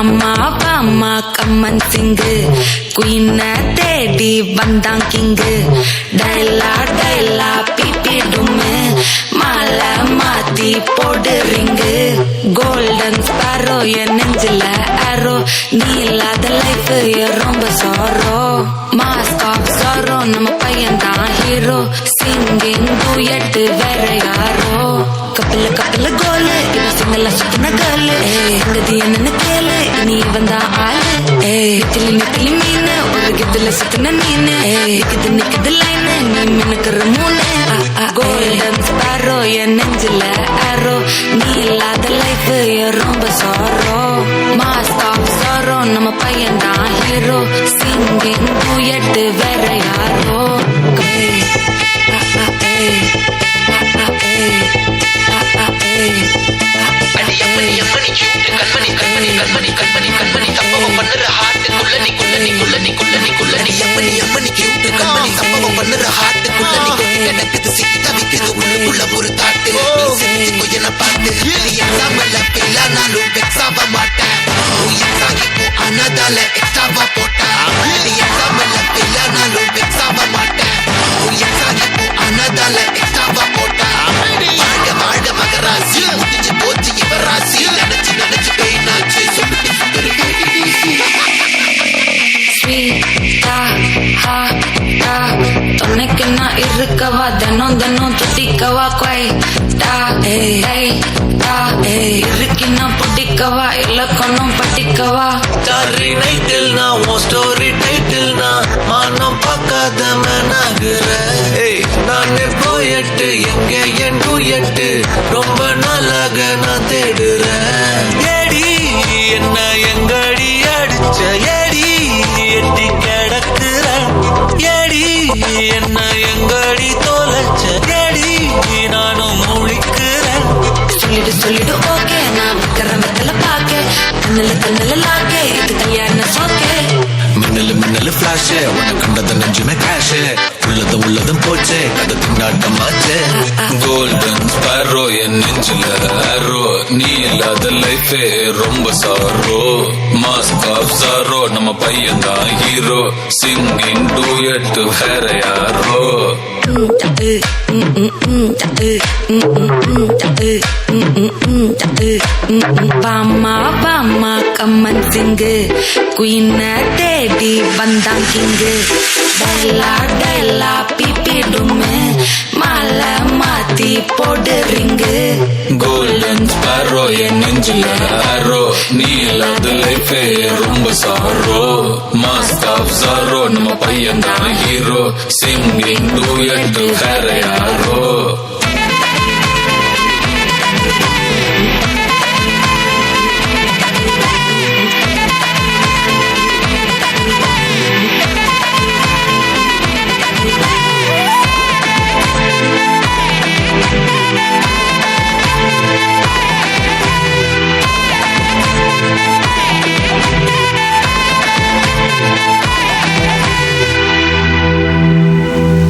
பாமா பாமா கம்மன் சிங்கு குயின தேடி வந்தான் king டைலா டைலா BP டும்மு மாலை மாத்தி போடு ரிங்கு கோல்டன் ஸ்பாரோ என் நெஞ்சில ஆரோ நீ இல்லாத லைஃப் ரொம்ப சாரோ மாஸ்க் ஆஃப் சாரோ நம்ம பையன் தான் ஹீரோ சிங்கிங் டூயட் வேற யாரோ கப்பல கப்பல கோலு இவ சிங்கல சுத்தின கேளு எங்கது என்னன்னு கேளு நீ வந்தா ஆளு நெத்திலி நெத்திலி மீனு ஒரு கிதுல சுத்தின நீனு நிக்குது நிக்குது லைனு நீ மினுக்குற மூணு கோல்டன் ஸ்பாரோ என் நெஞ்சில ஆரோ நீ இல்லாத லைஃப் ரொம்ப சாரோ மாஸ்க் ஆஃப் சாரோ நம்ம பையன் தான் ஹீரோ சிங்கிங் டூயட் வேற யாரோ ஒரு தாட்டு என்ன பார்த்து நானும் வெக்ஸாவ மாட்டேன் அனதால எக்ஸ்ட்ராவா போட்டேன் நானும் வெக்ஸாவ மாட்டேன் அனதால எக்ஸ்ட்ராவா போட்டேன் வாழ மகராசி முடிஞ்சு போச்சு இவ ராசி நினைச்சு நினைச்சு பெயினாச்சு சொல்லிட்டு துணைக்கு நான் இருக்கவா தினம் தினம் துடிக்கவா குவைட்டா இருக்கினா பிடிக்கவா இலக்கணம் படிக்கவா ஸ்டாரி நைட்டில் நான் உன் ஸ்டோரி டைட்டில் நான் மானம் பார்க்காத மனாகிற நானே போயட்டு எங்க என் டூயட்டு ரொம்ப நாளாக நான் தேடுறேன் ஏடி என்ன எங்கடி அடிச்ச ஏடி எட்டி கிடக்குற ஏடி என்ன எங்கடி தோலச்ச ஏடி நானும் முழிக்கிறேன் சொல்லிடு சொல்லிடு ஓகே நான் வைக்கிற மெத்தல பாக்க கண்ணல கண்ணல லாக்கே இது கல்யாண சோக்கே மின்னலு மின்னலு பிளாஷ் உன்னை கண்டத நெஞ்சுமே கிராஷ் உள்ளதும் உள்ளதும் போச்சே கதை திண்டாட்டமாச்சே கோல்டன் ஸ்பாரோ என் நெஞ்சில ஆரோ நீ இல்லாத லைஃபே ரொம்ப சாரோ மாஸ்க் ஆஃப் சாரோ நம்ம பையன் தான் ஹீரோ சிங்கிங் டூயட் வேற யாரோ பாமா பாமா கம்மன் சிங்கு குயின தேடி வந்தான் கிங்கு டைலா டைலா பிபி டும்மு மாலை மாத்தி போடு ரிங்கு கோல்டன் ஸ்பாரோ என் நெஞ்சில ஆரோ நீ இல்லாத லைஃபே ரொம்ப சாரோ மாஸ்க் ஆஃப் சாரோ நம்ம பையன் தான் ஹீரோ சிங்கிங் டூயட் வேற யாரோ